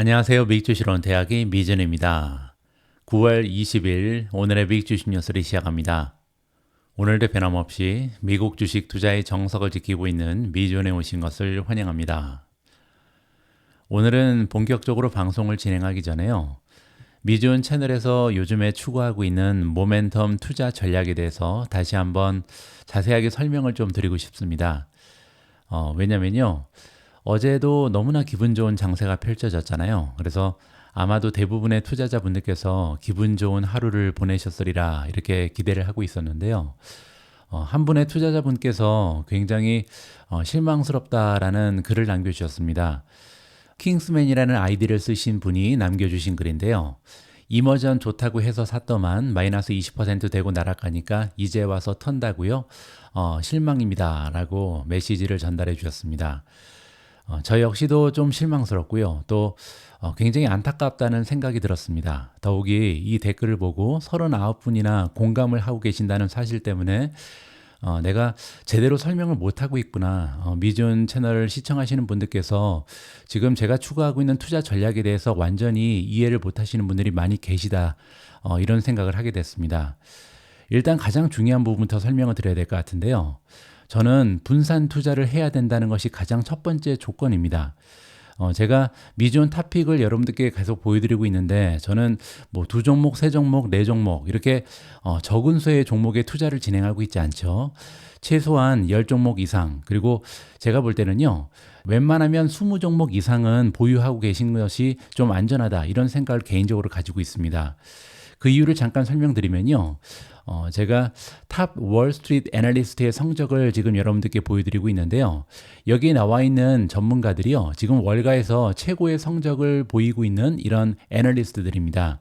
안녕하세요. 미국주식론 대학의 미전입니다. 9월 20일 오늘의 미국주식 뉴스를 시작합니다. 오늘도 변함없이 미국 주식 투자의 정석을 지키고 있는 미전에 오신 것을 환영합니다. 오늘은 본격적으로 방송을 진행하기 전에요. 미전 채널에서 요즘에 추구하고 있는 모멘텀 투자 전략에 대해서 다시 한번 자세하게 설명을 좀 드리고 싶습니다. 왜냐면요. 어제도 너무나 기분 좋은 장세가 펼쳐졌잖아요. 그래서 아마도 대부분의 투자자분들께서 기분 좋은 하루를 보내셨으리라 이렇게 기대를 하고 있었는데요. 한 분의 투자자분께서 굉장히 실망스럽다라는 글을 남겨주셨습니다. 킹스맨이라는 아이디를 쓰신 분이 남겨주신 글인데요. 이머전 좋다고 해서 샀더만 마이너스 20% 되고 날아가니까 이제 와서 턴다고요? 실망입니다 라고 메시지를 전달해 주셨습니다. 저 역시도 좀 실망스럽고요. 또 굉장히 안타깝다는 생각이 들었습니다. 더욱이 이 댓글을 보고 39분이나 공감을 하고 계신다는 사실 때문에 내가 제대로 설명을 못하고 있구나. 미준 채널을 시청하시는 분들께서 지금 제가 추구하고 있는 투자 전략에 대해서 완전히 이해를 못하시는 분들이 많이 계시다. 이런 생각을 하게 됐습니다. 일단 가장 중요한 부분부터 설명을 드려야 될 것 같은데요. 저는 분산 투자를 해야 된다는 것이 가장 첫 번째 조건입니다. 제가 미지온 탑픽을 여러분들께 계속 보여드리고 있는데 저는 뭐 2종목, 3종목, 4종목 이렇게 적은 수의 종목에 투자를 진행하고 있지 않죠. 최소한 10종목 이상 그리고 제가 볼 때는요. 웬만하면 20종목 이상은 보유하고 계신 것이 좀 안전하다 이런 생각을 개인적으로 가지고 있습니다. 그 이유를 잠깐 설명드리면요. 제가 탑 월스트리트 애널리스트의 성적을 지금 여러분들께 보여드리고 있는데요. 여기에 나와 있는 전문가들이요. 지금 월가에서 최고의 성적을 보이고 있는 이런 애널리스트들입니다.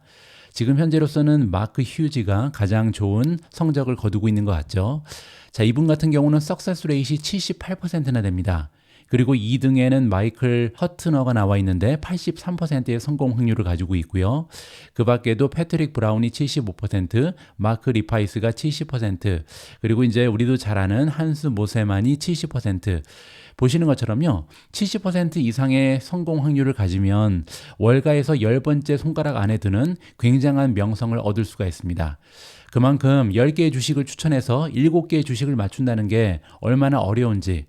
지금 현재로서는 마크 휴지가 가장 좋은 성적을 거두고 있는 것 같죠. 자, 이분 같은 경우는 석세스 레이시 78%나 됩니다. 그리고 2등에는 마이클 허트너가 나와 있는데 83%의 성공 확률을 가지고 있고요. 그 밖에도 패트릭 브라운이 75%, 마크 리파이스가 70%, 그리고 이제 우리도 잘 아는 한스 모세만이 70%. 보시는 것처럼요. 70% 이상의 성공 확률을 가지면 월가에서 10번째 손가락 안에 드는 굉장한 명성을 얻을 수가 있습니다. 그만큼 10개의 주식을 추천해서 7개의 주식을 맞춘다는 게 얼마나 어려운지.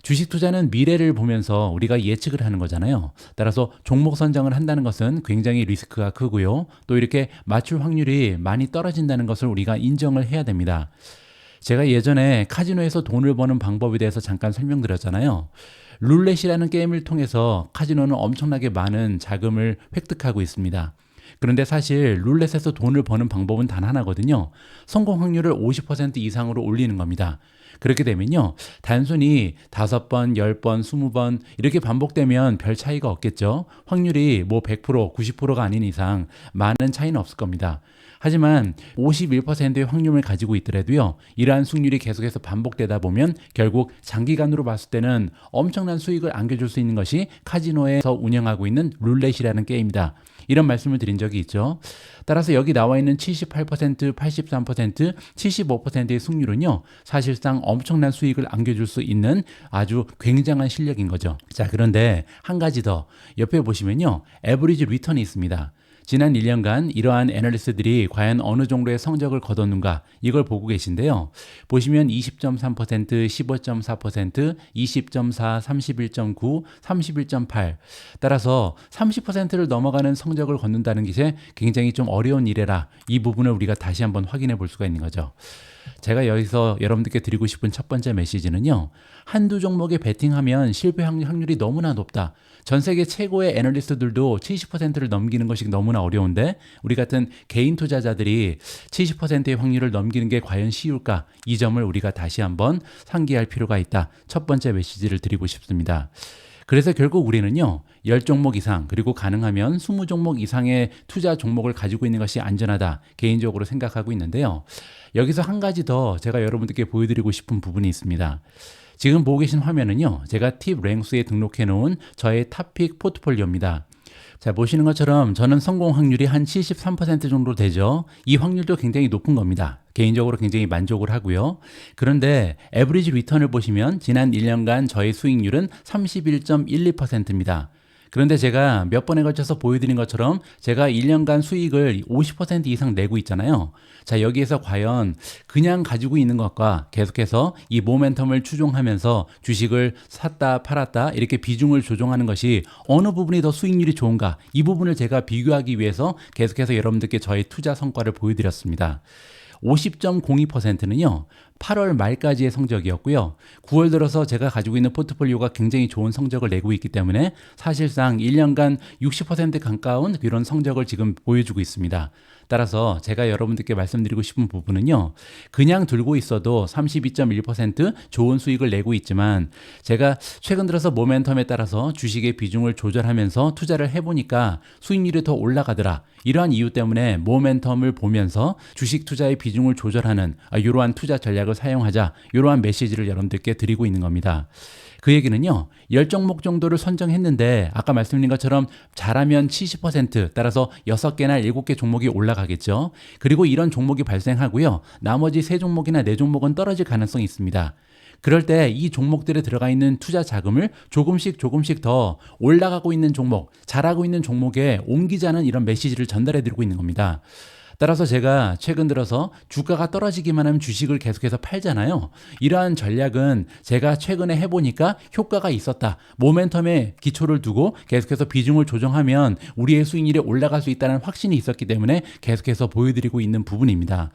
주식 투자는 미래를 보면서 우리가 예측을 하는 거잖아요. 따라서 종목 선정을 한다는 것은 굉장히 리스크가 크고요. 또 이렇게 맞출 확률이 많이 떨어진다는 것을 우리가 인정을 해야 됩니다. 제가 예전에 카지노에서 돈을 버는 방법에 대해서 잠깐 설명드렸잖아요. 룰렛이라는 게임을 통해서 카지노는 엄청나게 많은 자금을 획득하고 있습니다. 그런데 사실 룰렛에서 돈을 버는 방법은 단 하나거든요. 성공 확률을 50% 이상으로 올리는 겁니다. 그렇게 되면요. 단순히 5번, 10번, 20번 이렇게 반복되면 별 차이가 없겠죠. 확률이 뭐 100%, 90%가 아닌 이상 많은 차이는 없을 겁니다. 하지만 51%의 확률을 가지고 있더라도요. 이러한 승률이 계속해서 반복되다 보면 결국 장기간으로 봤을 때는 엄청난 수익을 안겨줄 수 있는 것이 카지노에서 운영하고 있는 룰렛이라는 게임이다. 이런 말씀을 드린 적이 있죠. 따라서 여기 나와 있는 78%, 83%, 75%의 승률은요. 사실상 엄청난 수익을 안겨줄 수 있는 아주 굉장한 실력인 거죠. 자, 그런데 한 가지 더 옆에 보시면요. 에버리지 리턴이 있습니다. 지난 1년간 이러한 애널리스트들이 과연 어느 정도의 성적을 거뒀는가 이걸 보고 계신데요. 보시면 20.3%, 15.4%, 20.4, 31.9, 31.8 따라서 30%를 넘어가는 성적을 거둔다는 것이 굉장히 좀 어려운 일이라 이 부분을 우리가 다시 한번 확인해 볼 수가 있는 거죠. 제가 여기서 여러분들께 드리고 싶은 첫 번째 메시지는요. 한두 종목에 베팅하면 실패 확률이 너무나 높다. 전 세계 최고의 애널리스트들도 70%를 넘기는 것이 너무나 어려운데 우리 같은 개인 투자자들이 70%의 확률을 넘기는 게 과연 쉬울까? 이 점을 우리가 다시 한번 상기할 필요가 있다. 첫 번째 메시지를 드리고 싶습니다. 그래서 결국 우리는요. 10종목 이상 그리고 가능하면 20종목 이상의 투자 종목을 가지고 있는 것이 안전하다. 개인적으로 생각하고 있는데요. 여기서 한 가지 더 제가 여러분들께 보여드리고 싶은 부분이 있습니다. 지금 보고 계신 화면은요. 제가 팁 랭스에 등록해 놓은 저의 탑픽 포트폴리오입니다. 자, 보시는 것처럼 저는 성공 확률이 한 73% 정도 되죠. 이 확률도 굉장히 높은 겁니다. 개인적으로 굉장히 만족을 하고요. 그런데 에버리지 리턴을 보시면 지난 1년간 저의 수익률은 31.12%입니다. 그런데 제가 몇 번에 걸쳐서 보여드린 것처럼 제가 1년간 수익을 50% 이상 내고 있잖아요. 자, 여기에서 과연 그냥 가지고 있는 것과 계속해서 이 모멘텀을 추종하면서 주식을 샀다 팔았다 이렇게 비중을 조정하는 것이 어느 부분이 더 수익률이 좋은가, 이 부분을 제가 비교하기 위해서 계속해서 여러분들께 저의 투자 성과를 보여드렸습니다. 50.02%는요 8월 말까지의 성적이었고요. 9월 들어서 제가 가지고 있는 포트폴리오가 굉장히 좋은 성적을 내고 있기 때문에 사실상 1년간 60% 가까운 이런 성적을 지금 보여주고 있습니다. 따라서 제가 여러분들께 말씀드리고 싶은 부분은요, 그냥 들고 있어도 32.1% 좋은 수익을 내고 있지만 제가 최근 들어서 모멘텀에 따라서 주식의 비중을 조절하면서 투자를 해보니까 수익률이 더 올라가더라. 이러한 이유 때문에 모멘텀을 보면서 주식 투자의 비중을 조절하는 이러한 투자 전략을 사용하자, 이러한 메시지를 여러분들께 드리고 있는 겁니다. 그 얘기는요, 10종목 정도를 선정했는데 아까 말씀드린 것처럼 잘하면 70%, 따라서 6개나 7개 종목이 올라가겠죠. 그리고 이런 종목이 발생하고요, 나머지 3종목이나 4종목은 떨어질 가능성이 있습니다. 그럴 때 이 종목들에 들어가 있는 투자 자금을 조금씩 더 올라가고 있는 종목, 잘하고 있는 종목에 옮기자는 이런 메시지를 전달해 드리고 있는 겁니다. 따라서 제가 최근 들어서 주가가 떨어지기만 하면 주식을 계속해서 팔잖아요. 이러한 전략은 제가 최근에 해보니까 효과가 있었다. 모멘텀에 기초를 두고 계속해서 비중을 조정하면 우리의 수익률이 올라갈 수 있다는 확신이 있었기 때문에 계속해서 보여드리고 있는 부분입니다.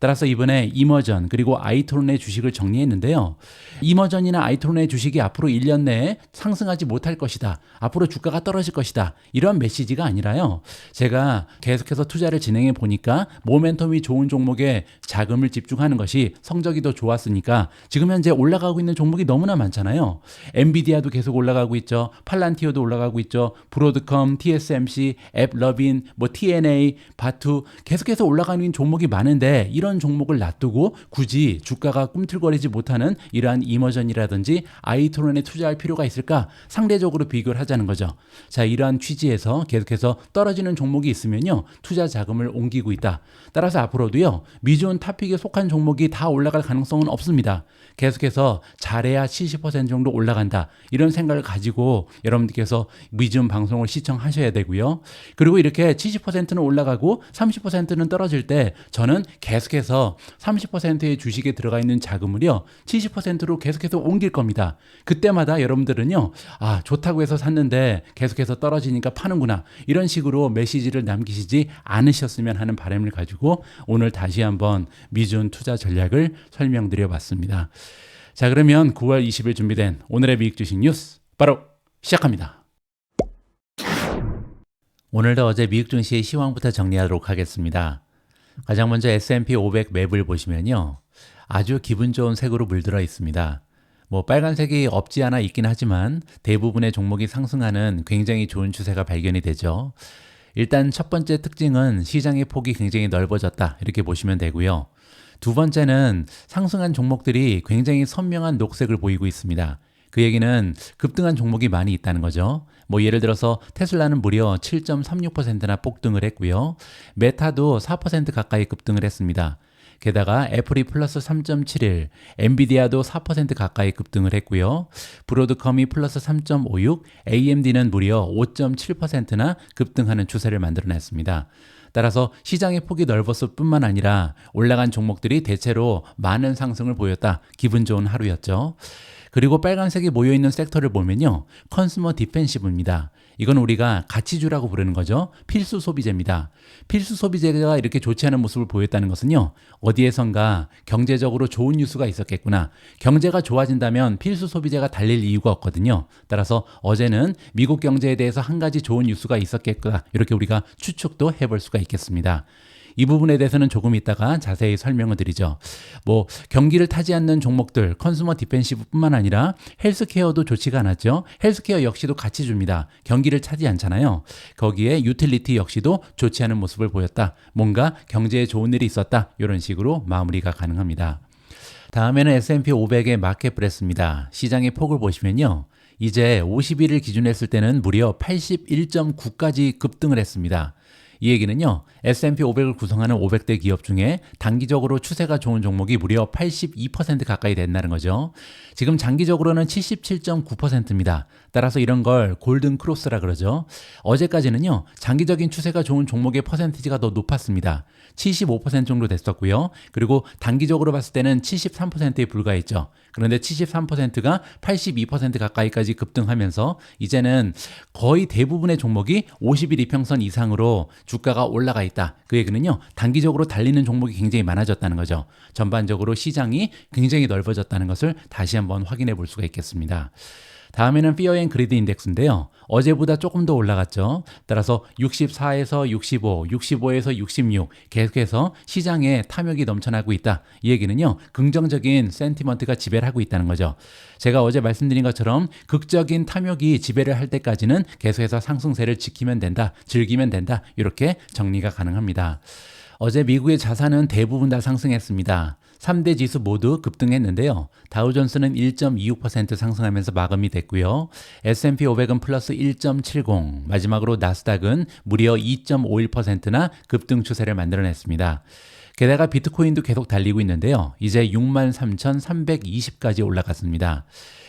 따라서 이번에 이머전 그리고 아이트론의 주식을 정리했는데요. 이머전이나 아이트론의 주식이 앞으로 1년 내에 상승하지 못할 것이다. 앞으로 주가가 떨어질 것이다. 이런 메시지가 아니라요. 제가 계속해서 투자를 진행해 보니까 모멘텀이 좋은 종목에 자금을 집중하는 것이 성적이 더 좋았으니까 지금 현재 올라가고 있는 종목이 너무나 많잖아요. 엔비디아도 계속 올라가고 있죠. 팔란티어도 올라가고 있죠. 브로드컴, TSMC, 앱러빈, TNA, 바투 계속해서 올라가는 종목이 많은데 이런 종목을 놔두고 굳이 주가가 꿈틀거리지 못하는 이러한 이머전이라든지 아이트론에 투자할 필요가 있을까? 상대적으로 비교를 하자는 거죠. 자, 이러한 취지에서 계속해서 떨어지는 종목이 있으면요, 투자 자금을 옮기고 있다. 따라서 앞으로도요, 미주온 탑픽에 속한 종목이 다 올라갈 가능성은 없습니다. 계속해서 잘해야 70% 정도 올라간다. 이런 생각을 가지고 여러분들께서 미주온 방송을 시청하셔야 되고요. 그리고 이렇게 70%는 올라가고 30%는 떨어질 때 저는 계속해서 30%의 주식에 들어가 있는 자금을요 70%로 계속해서 옮길 겁니다. 그때마다 여러분들은요, 좋다고 해서 샀는데 계속해서 떨어지니까 파는구나, 이런 식으로 메시지를 남기시지 않으셨으면 하는 바람을 가지고 오늘 다시 한번 미주온 투자 전략을 설명드려 봤습니다. 자, 그러면 9월 20일 준비된 오늘의 미국 주식 뉴스 바로 시작합니다. 오늘도 어제 미국 증시의 시황부터 정리하도록 하겠습니다. 가장 먼저 S&P 500 맵을 보시면요, 아주 기분 좋은 색으로 물들어 있습니다. 빨간색이 없지 않아 있긴 하지만 대부분의 종목이 상승하는 굉장히 좋은 추세가 발견이 되죠. 일단 첫 번째 특징은 시장의 폭이 굉장히 넓어졌다, 이렇게 보시면 되고요. 두 번째는 상승한 종목들이 굉장히 선명한 녹색을 보이고 있습니다. 그 얘기는 급등한 종목이 많이 있다는 거죠. 예를 들어서 테슬라는 무려 7.36%나 폭등을 했고요. 메타도 4% 가까이 급등을 했습니다. 게다가 애플이 플러스 3.71, 엔비디아도 4% 가까이 급등을 했고요. 브로드컴이 플러스 3.56, AMD는 무려 5.7%나 급등하는 추세를 만들어냈습니다. 따라서 시장의 폭이 넓었을 뿐만 아니라 올라간 종목들이 대체로 많은 상승을 보였다. 기분 좋은 하루였죠. 그리고 빨간색이 모여있는 섹터를 보면요, 컨슈머 디펜시브입니다. 이건 우리가 가치주라고 부르는 거죠. 필수 소비재입니다. 필수 소비재가 이렇게 좋지 않은 모습을 보였다는 것은요, 어디에선가 경제적으로 좋은 뉴스가 있었겠구나. 경제가 좋아진다면 필수 소비재가 달릴 이유가 없거든요. 따라서 어제는 미국 경제에 대해서 한 가지 좋은 뉴스가 있었겠구나, 이렇게 우리가 추측도 해볼 수가 있겠습니다. 이 부분에 대해서는 조금 이따가 자세히 설명을 드리죠. 경기를 타지 않는 종목들, 컨슈머 디펜시브뿐만 아니라 헬스케어도 좋지가 않았죠. 헬스케어 역시도 가치주입니다. 경기를 타지 않잖아요. 거기에 유틸리티 역시도 좋지 않은 모습을 보였다. 뭔가 경제에 좋은 일이 있었다. 이런 식으로 마무리가 가능합니다. 다음에는 S&P 500의 마켓 브레스입니다. 시장의 폭을 보시면요, 이제 50일을 기준으로 했을 때는 무려 81.9까지 급등을 했습니다. 이 얘기는요, S&P 500을 구성하는 500대 기업 중에 단기적으로 추세가 좋은 종목이 무려 82% 가까이 된다는 거죠. 지금 장기적으로는 77.9%입니다. 따라서 이런 걸 골든 크로스라 그러죠. 어제까지는요, 장기적인 추세가 좋은 종목의 퍼센티지가 더 높았습니다. 75% 정도 됐었고요. 그리고 단기적으로 봤을 때는 73%에 불과했죠. 그런데 73%가 82% 가까이까지 급등하면서 이제는 거의 대부분의 종목이 50일 이평선 이상으로 주가가 올라가 있다. 그 얘기는요, 단기적으로 달리는 종목이 굉장히 많아졌다는 거죠. 전반적으로 시장이 굉장히 넓어졌다는 것을 다시 한번 확인해 볼 수가 있겠습니다. 다음에는 피어 앤 그리드 인덱스인데요. 어제보다 조금 더 올라갔죠. 따라서 64에서 65, 65에서 66 계속해서 시장에 탐욕이 넘쳐나고 있다. 이 얘기는요, 긍정적인 센티먼트가 지배를 하고 있다는 거죠. 제가 어제 말씀드린 것처럼 극적인 탐욕이 지배를 할 때까지는 계속해서 상승세를 지키면 된다, 즐기면 된다, 이렇게 정리가 가능합니다. 어제 미국의 자산은 대부분 다 상승했습니다. 3대 지수 모두 급등했는데요. 다우존스는 1.26% 상승하면서 마감이 됐고요. S&P 500은 플러스 1.70, 마지막으로 나스닥은 무려 2.51%나 급등 추세를 만들어냈습니다. 게다가 비트코인도 계속 달리고 있는데요. 이제 63,320까지 올라갔습니다.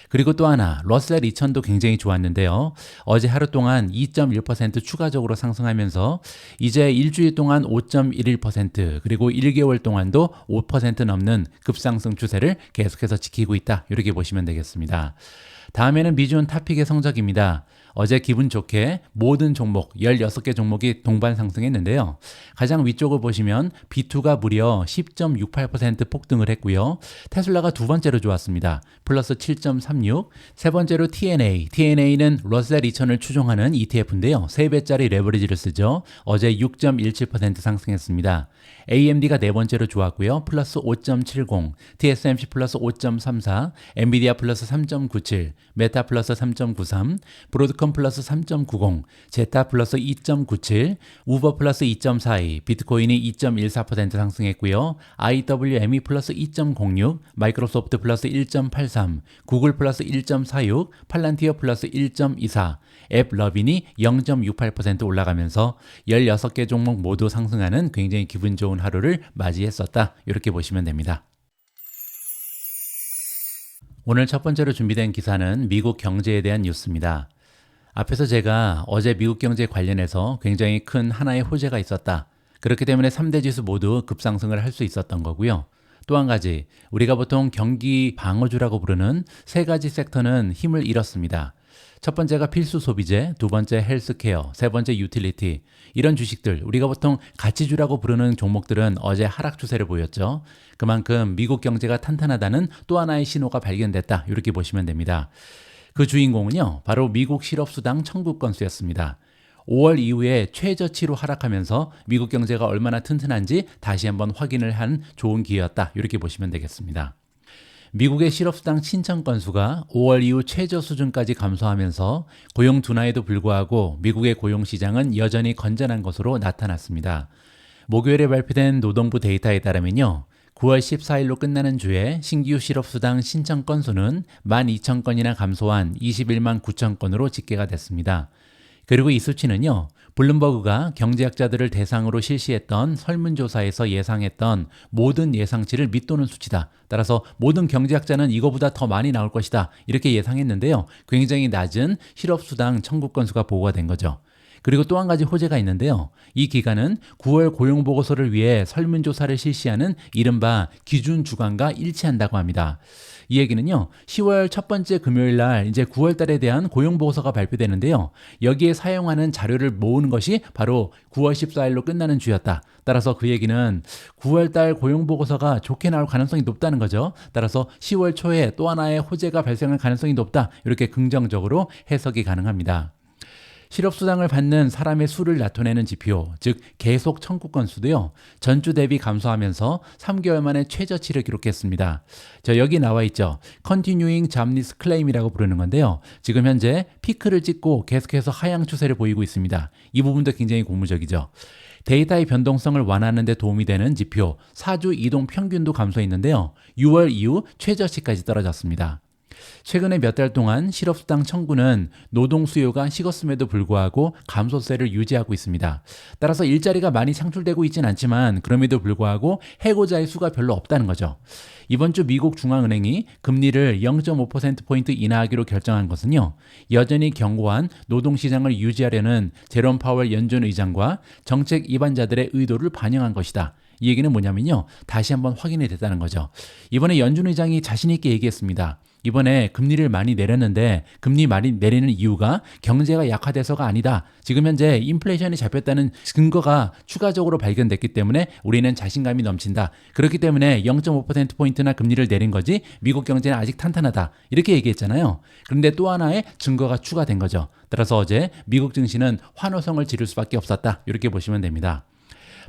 그리고 또 하나, 러셀 2000도 굉장히 좋았는데요. 어제 하루 동안 2.1% 추가적으로 상승하면서 이제 일주일 동안 5.11% 그리고 1개월 동안도 5% 넘는 급상승 추세를 계속해서 지키고 있다. 이렇게 보시면 되겠습니다. 다음에는 미주온 탑픽의 성적입니다. 어제 기분 좋게 모든 종목 16개 종목이 동반 상승했는데요. 가장 위쪽을 보시면 B2가 무려 10.68% 폭등을 했고요. 테슬라가 두 번째로 좋았습니다. 플러스 7.36. 세 번째로 TNA. TNA는 러셀 2000을 추종하는 ETF인데요. 3배짜리 레버리지를 쓰죠. 어제 6.17% 상승했습니다. AMD가 네 번째로 좋았고요. 플러스 5.70. TSMC 플러스 5.34. 엔비디아 플러스 3.97. 메타 플러스 3.93. 브로드컴 플러스 3.90, 제타 플러스 2.97, 우버 플러스 2.42, 비트코인이 2.14% 상승했고요. IWM이 플러스 2.06, 마이크로소프트 플러스 1.83, 구글 플러스 1.46, 팔란티어 플러스 1.24, 앱러빈이 0.68% 올라가면서 16개 종목 모두 상승하는 굉장히 기분 좋은 하루를 맞이했었다. 이렇게 보시면 됩니다. 오늘 첫 번째로 준비된 기사는 미국 경제에 대한 뉴스입니다. 앞에서 제가 어제 미국 경제 관련해서 굉장히 큰 하나의 호재가 있었다. 그렇기 때문에 3대 지수 모두 급상승을 할 수 있었던 거고요. 또 한 가지, 우리가 보통 경기 방어주라고 부르는 세 가지 섹터는 힘을 잃었습니다. 첫 번째가 필수 소비재, 두 번째 헬스케어, 세 번째 유틸리티. 이런 주식들, 우리가 보통 가치주라고 부르는 종목들은 어제 하락 추세를 보였죠. 그만큼 미국 경제가 탄탄하다는 또 하나의 신호가 발견됐다. 이렇게 보시면 됩니다. 그 주인공은요, 바로 미국 실업수당 청구 건수였습니다. 5월 이후에 최저치로 하락하면서 미국 경제가 얼마나 튼튼한지 다시 한번 확인을 한 좋은 기회였다. 이렇게 보시면 되겠습니다. 미국의 실업수당 신청 건수가 5월 이후 최저 수준까지 감소하면서 고용 둔화에도 불구하고 미국의 고용시장은 여전히 건전한 것으로 나타났습니다. 목요일에 발표된 노동부 데이터에 따르면요, 9월 14일로 끝나는 주에 신규 실업수당 신청 건수는 12,000건이나 감소한 21만 9천 건으로 집계가 됐습니다. 그리고 이 수치는요, 블룸버그가 경제학자들을 대상으로 실시했던 설문조사에서 예상했던 모든 예상치를 밑도는 수치다. 따라서 모든 경제학자는 이거보다 더 많이 나올 것이다. 이렇게 예상했는데요. 굉장히 낮은 실업수당 청구 건수가 보고가 된 거죠. 그리고 또 한 가지 호재가 있는데요. 이 기간은 9월 고용보고서를 위해 설문조사를 실시하는 이른바 기준 주간과 일치한다고 합니다. 이 얘기는요, 10월 첫 번째 금요일 날 이제 9월 달에 대한 고용보고서가 발표되는데요. 여기에 사용하는 자료를 모으는 것이 바로 9월 14일로 끝나는 주였다. 따라서 그 얘기는 9월 달 고용보고서가 좋게 나올 가능성이 높다는 거죠. 따라서 10월 초에 또 하나의 호재가 발생할 가능성이 높다. 이렇게 긍정적으로 해석이 가능합니다. 실업수당을 받는 사람의 수를 나타내는 지표, 즉 계속 청구 건수도요, 전주 대비 감소하면서 3개월 만에 최저치를 기록했습니다. 여기 나와 있죠. Continuing Jobless Claim이라고 부르는 건데요. 지금 현재 피크를 찍고 계속해서 하향 추세를 보이고 있습니다. 이 부분도 굉장히 고무적이죠. 데이터의 변동성을 완화하는 데 도움이 되는 지표, 4주 이동 평균도 감소했는데요. 6월 이후 최저치까지 떨어졌습니다. 최근에 몇 달 동안 실업수당 청구는 노동 수요가 식었음에도 불구하고 감소세를 유지하고 있습니다. 따라서 일자리가 많이 창출되고 있진 않지만 그럼에도 불구하고 해고자의 수가 별로 없다는 거죠. 이번 주 미국 중앙은행이 금리를 0.5%포인트 인하하기로 결정한 것은요, 여전히 견고한 노동시장을 유지하려는 제롬 파월 연준 의장과 정책 입안자들의 의도를 반영한 것이다. 이 얘기는 뭐냐면요, 다시 한번 확인이 됐다는 거죠. 이번에 연준 의장이 자신 있게 얘기했습니다. 이번에 금리를 많이 내렸는데 금리 많이 내리는 이유가 경제가 약화돼서가 아니다. 지금 현재 인플레이션이 잡혔다는 근거가 추가적으로 발견됐기 때문에 우리는 자신감이 넘친다. 그렇기 때문에 0.5%포인트나 금리를 내린 거지 미국 경제는 아직 탄탄하다. 이렇게 얘기했잖아요. 그런데 또 하나의 증거가 추가된 거죠. 따라서 어제 미국 증시는 환호성을 지를 수밖에 없었다. 이렇게 보시면 됩니다.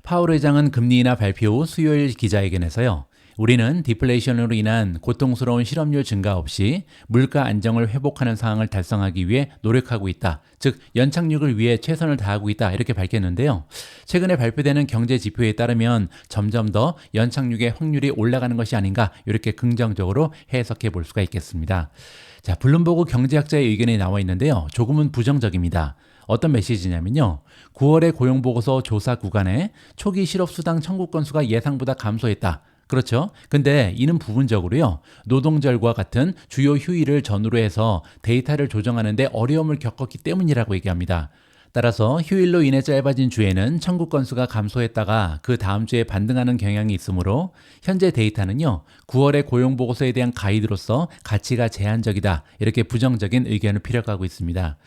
파월 의장은 금리 인하 발표 후 수요일 기자회견에서요, 우리는 디플레이션으로 인한 고통스러운 실업률 증가 없이 물가 안정을 회복하는 상황을 달성하기 위해 노력하고 있다. 즉 연착륙을 위해 최선을 다하고 있다. 이렇게 밝혔는데요. 최근에 발표되는 경제 지표에 따르면 점점 더 연착륙의 확률이 올라가는 것이 아닌가, 이렇게 긍정적으로 해석해 볼 수가 있겠습니다. 자, 블룸버그 경제학자의 의견이 나와 있는데요. 조금은 부정적입니다. 어떤 메시지냐면요, 9월의 고용보고서 조사 구간에 초기 실업수당 청구 건수가 예상보다 감소했다. 그렇죠. 근데 이는 부분적으로요, 노동절과 같은 주요 휴일을 전후로 해서 데이터를 조정하는 데 어려움을 겪었기 때문이라고 얘기합니다. 따라서 휴일로 인해 짧아진 주에는 청구 건수가 감소했다가 그 다음 주에 반등하는 경향이 있으므로 현재 데이터는요, 9월의 고용보고서에 대한 가이드로서 가치가 제한적이다. 이렇게 부정적인 의견을 피력하고 있습니다.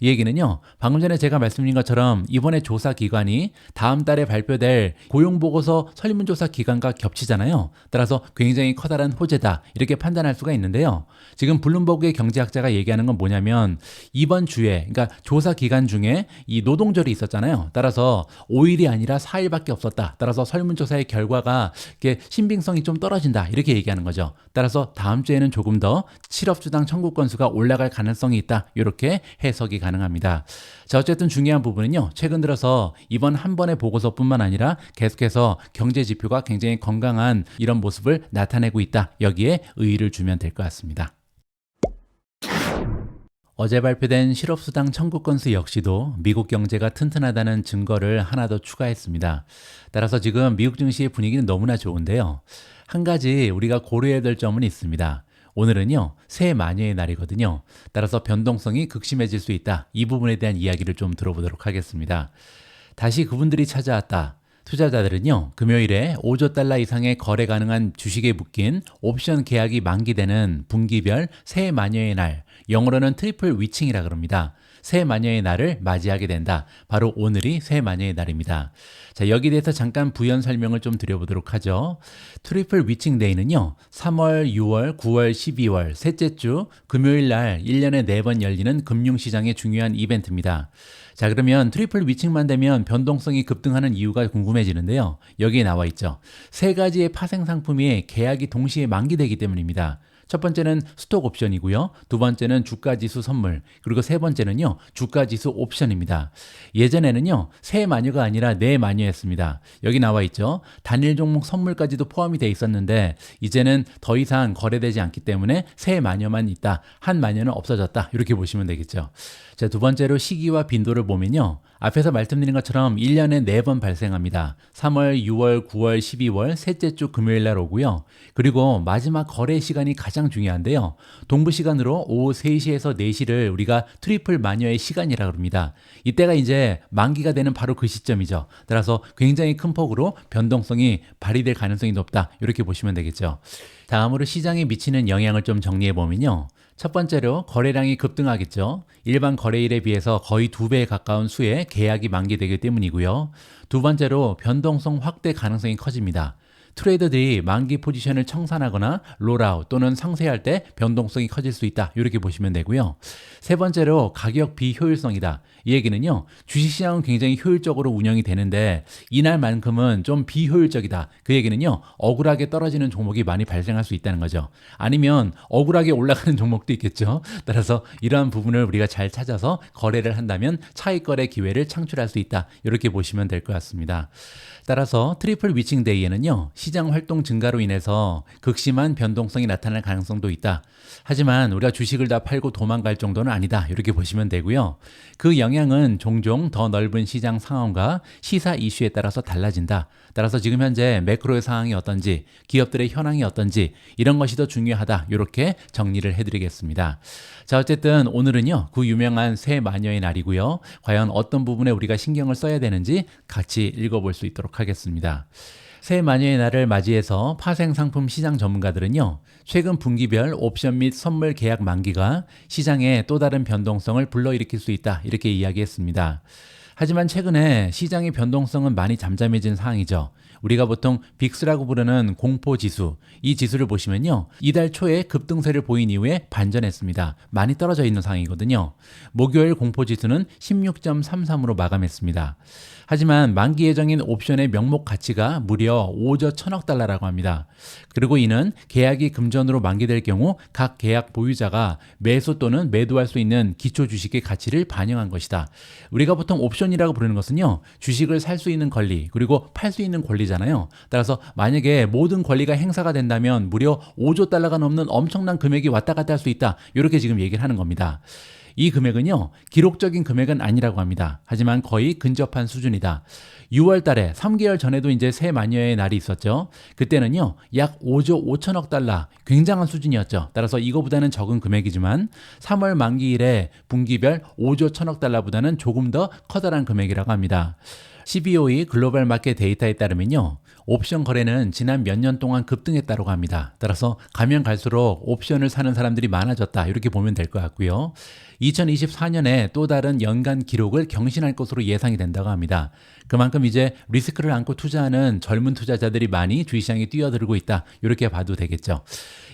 이 얘기는요, 방금 전에 제가 말씀드린 것처럼 이번에 조사 기간이 다음 달에 발표될 고용보고서 설문조사 기간과 겹치잖아요. 따라서 굉장히 커다란 호재다, 이렇게 판단할 수가 있는데요. 지금 블룸버그의 경제학자가 얘기하는 건 뭐냐면 이번 주에, 그러니까 조사 기간 중에 이 노동절이 있었잖아요. 따라서 5일이 아니라 4일밖에 없었다. 따라서 설문조사의 결과가 이렇게 신빙성이 좀 떨어진다, 이렇게 얘기하는 거죠. 따라서 다음 주에는 조금 더 실업수당 청구 건수가 올라갈 가능성이 있다, 이렇게 해석이 가능합니다. 자, 어쨌든 중요한 부분은요, 최근 들어서 이번 한 번의 보고서뿐만 아니라 계속해서 경제 지표가 굉장히 건강한 이런 모습을 나타내고 있다. 여기에 의의를 주면 될 것 같습니다. 어제 발표된 실업수당 청구 건수 역시도 미국 경제가 튼튼하다는 증거를 하나 더 추가했습니다. 따라서 지금 미국 증시의 분위기는 너무나 좋은데요. 한 가지 우리가 고려해야 될 점은 있습니다. 오늘은요, 새해 마녀의 날이거든요. 따라서 변동성이 극심해질 수 있다. 이 부분에 대한 이야기를 좀 들어보도록 하겠습니다. 다시 그분들이 찾아왔다. 투자자들은요, 금요일에 5조 달러 이상의 거래 가능한 주식에 묶인 옵션 계약이 만기되는 분기별 새해 마녀의 날, 영어로는 트리플 위칭이라 그럽니다. 새해 마녀의 날을 맞이하게 된다. 바로 오늘이 새해 마녀의 날입니다. 자, 여기에 대해서 잠깐 부연 설명을 좀 드려보도록 하죠. 트리플 위칭 데이는요, 3월, 6월, 9월, 12월 셋째 주 금요일 날 1년에 4번 열리는 금융시장의 중요한 이벤트입니다. 자, 그러면 트리플 위칭만 되면 변동성이 급등하는 이유가 궁금해지는데요. 여기에 나와 있죠. 세 가지의 파생 상품이 계약이 동시에 만기되기 때문입니다. 첫 번째는 스톡 옵션이고요. 두 번째는 주가지수 선물, 그리고 세 번째는요, 주가지수 옵션입니다. 예전에는요, 세 마녀가 아니라 네 마녀였습니다. 여기 나와 있죠. 단일 종목 선물까지도 포함이 돼 있었는데 이제는 더 이상 거래되지 않기 때문에 세 마녀만 있다. 한 마녀는 없어졌다. 이렇게 보시면 되겠죠. 자, 두 번째로 시기와 빈도를 보면요, 앞에서 말씀드린 것처럼 1년에 4번 발생합니다. 3월, 6월, 9월, 12월 셋째 주 금요일 날 오고요. 그리고 마지막 거래 시간이 가장 중요한데요. 동부 시간으로 오후 3시에서 4시를 우리가 트리플 마녀의 시간이라 그럽니다. 이때가 이제 만기가 되는 바로 그 시점이죠. 따라서 굉장히 큰 폭으로 변동성이 발휘될 가능성이 높다. 이렇게 보시면 되겠죠. 다음으로 시장에 미치는 영향을 좀 정리해 보면요. 첫 번째로 거래량이 급등하겠죠. 일반 거래일에 비해서 거의 2배에 가까운 수의 계약이 만기되기 때문이고요. 두 번째로 변동성 확대 가능성이 커집니다. 트레이더들이 만기 포지션을 청산하거나 롤아웃 또는 상쇄할 때 변동성이 커질 수 있다. 이렇게 보시면 되고요. 세 번째로 가격 비효율성이다. 이 얘기는요, 주식시장은 굉장히 효율적으로 운영이 되는데 이날만큼은 좀 비효율적이다. 그 얘기는요, 억울하게 떨어지는 종목이 많이 발생할 수 있다는 거죠. 아니면 억울하게 올라가는 종목도 있겠죠. 따라서 이러한 부분을 우리가 잘 찾아서 거래를 한다면 차익 거래 기회를 창출할 수 있다. 이렇게 보시면 될 것 같습니다. 따라서 트리플 위칭 데이에는요, 시장 활동 증가로 인해서 극심한 변동성이 나타날 가능성도 있다. 하지만 우리가 주식을 다 팔고 도망갈 정도는 아니다. 이렇게 보시면 되고요. 그 영향은 종종 더 넓은 시장 상황과 시사 이슈에 따라서 달라진다. 따라서 지금 현재 매크로의 상황이 어떤지, 기업들의 현황이 어떤지 이런 것이 더 중요하다. 이렇게 정리를 해드리겠습니다. 자, 어쨌든 오늘은요, 그 유명한 새 마녀의 날이고요. 과연 어떤 부분에 우리가 신경을 써야 되는지 같이 읽어볼 수 있도록 하겠습니다. 새 마녀의 날을 맞이해서 파생상품 시장 전문가들은요, 최근 분기별 옵션 및 선물 계약 만기가 시장에 또 다른 변동성을 불러일으킬 수 있다. 이렇게 이야기했습니다. 하지만 최근에 시장의 변동성은 많이 잠잠해진 상황이죠. 우리가 보통 빅스라고 부르는 공포지수, 이 지수를 보시면요, 이달 초에 급등세를 보인 이후에 반전했습니다. 많이 떨어져 있는 상황이거든요. 목요일 공포지수는 16.33으로 마감했습니다. 하지만 만기 예정인 옵션의 명목 가치가 무려 5조 1천억 달러라고 합니다. 그리고 이는 계약이 금전으로 만기될 경우 각 계약 보유자가 매수 또는 매도할 수 있는 기초 주식의 가치를 반영한 것이다. 우리가 보통 옵션이라고 부르는 것은요, 주식을 살 수 있는 권리, 그리고 팔 수 있는 권리잖아요. 따라서 만약에 모든 권리가 행사가 된다면 무려 5조 달러가 넘는 엄청난 금액이 왔다 갔다 할 수 있다. 이렇게 지금 얘기를 하는 겁니다. 이 금액은요, 기록적인 금액은 아니라고 합니다. 하지만 거의 근접한 수준이다. 6월 달에 3개월 전에도 이제 새 마녀의 날이 있었죠. 그때는요, 약 5조 5천억 달러, 굉장한 수준이었죠. 따라서 이거보다는 적은 금액이지만 3월 만기일에 분기별 5조 1천억 달러보다는 조금 더 커다란 금액이라고 합니다. CBOE 글로벌 마켓 데이터에 따르면요, 옵션 거래는 지난 몇 년 동안 급등했다고 합니다. 따라서 가면 갈수록 옵션을 사는 사람들이 많아졌다. 이렇게 보면 될 것 같고요. 2024년에 또 다른 연간 기록을 경신할 것으로 예상이 된다고 합니다. 그만큼 이제 리스크를 안고 투자하는 젊은 투자자들이 많이 주식시장에 뛰어들고 있다. 이렇게 봐도 되겠죠.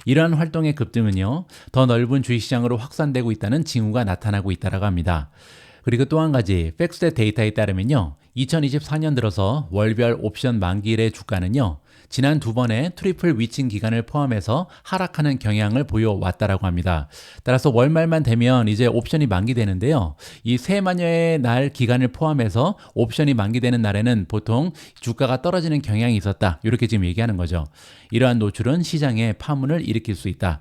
이러한 활동의 급등은요, 더 넓은 주식시장으로 확산되고 있다는 징후가 나타나고 있다고 합니다. 그리고 또 한 가지 팩스의 데이터에 따르면요, 2024년 들어서 월별 옵션 만기일의 주가는요, 지난 두 번의 트리플 위칭 기간을 포함해서 하락하는 경향을 보여왔다라고 합니다. 따라서 월말만 되면 이제 옵션이 만기되는데요. 이 새 마녀의 날 기간을 포함해서 옵션이 만기되는 날에는 보통 주가가 떨어지는 경향이 있었다. 이렇게 지금 얘기하는 거죠. 이러한 노출은 시장에 파문을 일으킬 수 있다.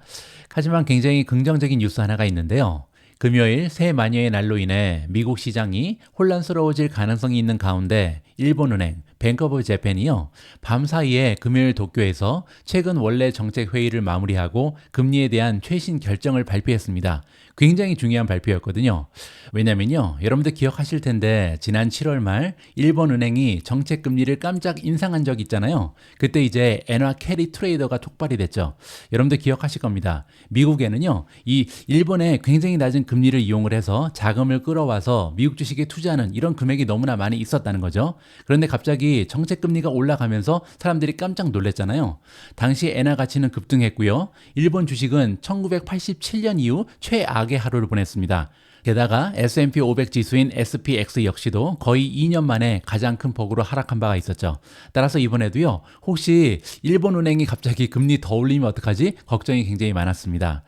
하지만 굉장히 긍정적인 뉴스 하나가 있는데요. 금요일 새 마녀의 날로 인해 미국 시장이 혼란스러워질 가능성이 있는 가운데 일본은행, 뱅크 오브 재팬이요, 밤 사이에 금요일 도쿄에서 최근 원래 정책 회의를 마무리하고 금리에 대한 최신 결정을 발표했습니다. 굉장히 중요한 발표였거든요. 왜냐면요, 여러분들 기억하실 텐데 지난 7월 말 일본은행이 정책 금리를 깜짝 인상한 적 있잖아요. 그때 이제 엔화 캐리 트레이더가 촉발이 됐죠. 여러분들 기억하실 겁니다. 미국에는요, 이 일본의 굉장히 낮은 금리를 이용을 해서 자금을 끌어와서 미국 주식에 투자하는 이런 금액이 너무나 많이 있었다는 거죠. 그런데 갑자기 정책 금리가 올라가면서 사람들이 깜짝 놀랐잖아요. 당시 엔화 가치는 급등했고요. 일본 주식은 1987년 이후 최악의 하루를 보냈습니다. 게다가 S&P 500 지수인 SPX 역시도 거의 2년 만에 가장 큰 폭으로 하락한 바가 있었죠. 따라서 이번에도요, 혹시 일본은행이 갑자기 금리 더 올리면 어떡하지? 걱정이 굉장히 많았습니다.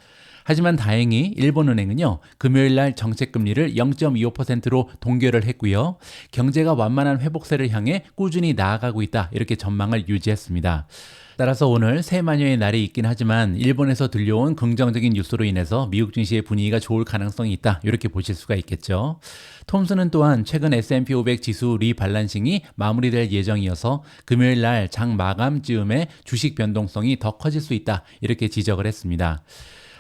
하지만 다행히 일본은행은요, 금요일날 정책금리를 0.25%로 동결을 했고요. 경제가 완만한 회복세를 향해 꾸준히 나아가고 있다. 이렇게 전망을 유지했습니다. 따라서 오늘 새 마녀의 날이 있긴 하지만 일본에서 들려온 긍정적인 뉴스로 인해서 미국 증시의 분위기가 좋을 가능성이 있다. 이렇게 보실 수가 있겠죠. 톰슨은 또한 최근 S&P 500 지수 리밸런싱이 마무리될 예정이어서 금요일 날 장 마감 즈음에 주식 변동성이 더 커질 수 있다. 이렇게 지적을 했습니다.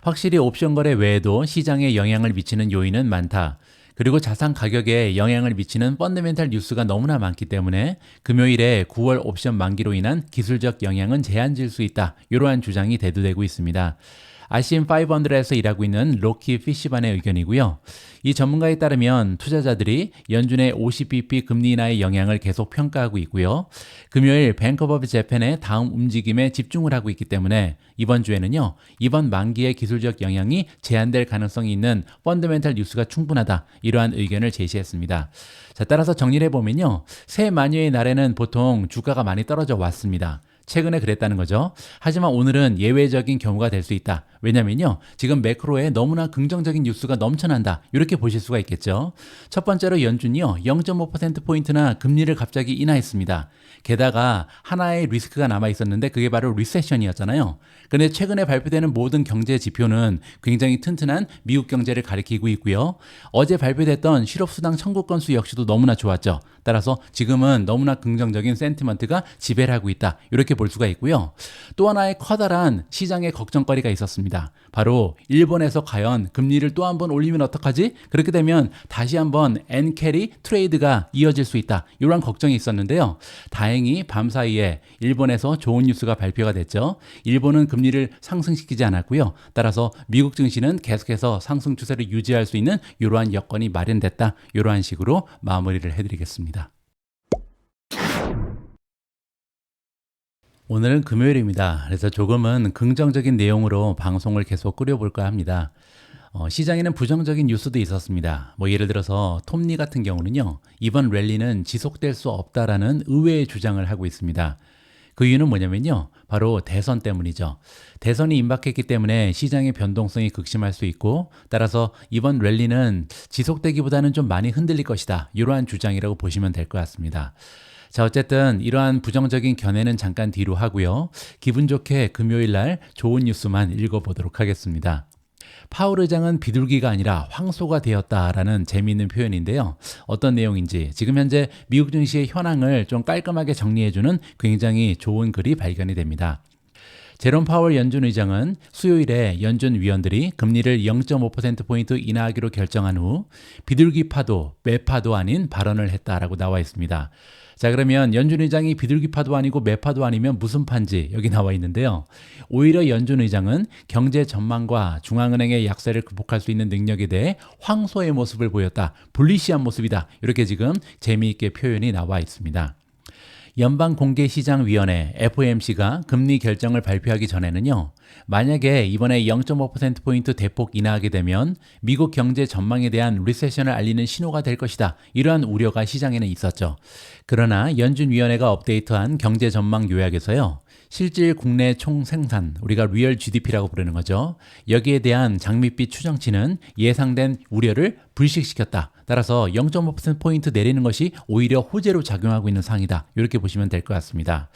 확실히 옵션 거래 외에도 시장에 영향을 미치는 요인은 많다. 그리고 자산 가격에 영향을 미치는 펀더멘탈 뉴스가 너무나 많기 때문에 금요일에 9월 옵션 만기로 인한 기술적 영향은 제한질 수 있다. 이러한 주장이 대두되고 있습니다. RCM 500에서 일하고 있는 로키 피시반의 의견이고요. 이 전문가에 따르면 투자자들이 연준의 50bp 금리 인하의 영향을 계속 평가하고 있고요. 금요일 뱅크 오브 재팬의 다음 움직임에 집중을 하고 있기 때문에 이번 주에는요, 이번 만기의 기술적 영향이 제한될 가능성이 있는 펀더멘탈 뉴스가 충분하다. 이러한 의견을 제시했습니다. 자, 따라서 정리를 해보면요, 새 마녀의 날에는 보통 주가가 많이 떨어져 왔습니다. 최근에 그랬다는 거죠. 하지만 오늘은 예외적인 경우가 될 수 있다. 왜냐면요, 지금 매크로에 너무나 긍정적인 뉴스가 넘쳐난다. 이렇게 보실 수가 있겠죠. 첫 번째로 연준이요, 0.5%포인트나 금리를 갑자기 인하했습니다. 게다가 하나의 리스크가 남아 있었는데 그게 바로 리세션이었잖아요. 그런데 최근에 발표되는 모든 경제 지표는 굉장히 튼튼한 미국 경제를 가리키고 있고요. 어제 발표됐던 실업수당 청구 건수 역시도 너무나 좋았죠. 따라서 지금은 너무나 긍정적인 센티먼트가 지배를 하고 있다. 이렇게 볼 수가 있고요. 또 하나의 커다란 시장의 걱정거리가 있었습니다. 바로 일본에서 과연 금리를 또 한 번 올리면 어떡하지? 그렇게 되면 다시 한번 엔캐리 트레이드가 이어질 수 있다. 이런 걱정이 있었는데요. 다행히 밤사이에 일본에서 좋은 뉴스가 발표가 됐죠. 일본은 금리를 상승시키지 않았고요. 따라서 미국 증시는 계속해서 상승 추세를 유지할 수 있는 이러한 여건이 마련됐다. 이러한 식으로 마무리를 해드리겠습니다. 오늘은 금요일입니다. 그래서 조금은 긍정적인 내용으로 방송을 계속 꾸려볼까 합니다. 시장에는 부정적인 뉴스도 있었습니다. 예를 들어서 톱니 같은 경우는요, 이번 랠리는 지속될 수 없다라는 의외의 주장을 하고 있습니다. 그 이유는 뭐냐면요, 바로 대선 때문이죠. 대선이 임박했기 때문에 시장의 변동성이 극심할 수 있고, 따라서 이번 랠리는 지속되기보다는 좀 많이 흔들릴 것이다. 이러한 주장이라고 보시면 될 것 같습니다. 자, 어쨌든 이러한 부정적인 견해는 잠깐 뒤로 하고요. 기분 좋게 금요일 날 좋은 뉴스만 읽어보도록 하겠습니다. 파월 의장은 비둘기가 아니라 황소가 되었다라는 재미있는 표현인데요. 어떤 내용인지 지금 현재 미국 증시의 현황을 좀 깔끔하게 정리해주는 굉장히 좋은 글이 발견이 됩니다. 제롬 파월 연준 의장은 수요일에 연준 위원들이 금리를 0.5%포인트 인하하기로 결정한 후 비둘기 파도, 매파도 아닌 발언을 했다라고 나와 있습니다. 자, 그러면 연준 의장이 비둘기 파도 아니고 매파도 아니면 무슨 파인지 여기 나와 있는데요. 오히려 연준 의장은 경제 전망과 중앙은행의 약세를 극복할 수 있는 능력에 대해 황소의 모습을 보였다. 불리시한 모습이다. 이렇게 지금 재미있게 표현이 나와 있습니다. 연방공개시장위원회 FOMC가 금리 결정을 발표하기 전에는요, 만약에 이번에 0.5%포인트 대폭 인하하게 되면 미국 경제 전망에 대한 리세션을 알리는 신호가 될 것이다. 이러한 우려가 시장에는 있었죠. 그러나 연준위원회가 업데이트한 경제 전망 요약에서요, 실질 국내 총생산, 우리가 리얼 GDP라고 부르는 거죠. 여기에 대한 장밋빛 추정치는 예상된 우려를 불식시켰다. 따라서 0.5%포인트 내리는 것이 오히려 호재로 작용하고 있는 상황이다. 이렇게 보시면 될 것 같습니다.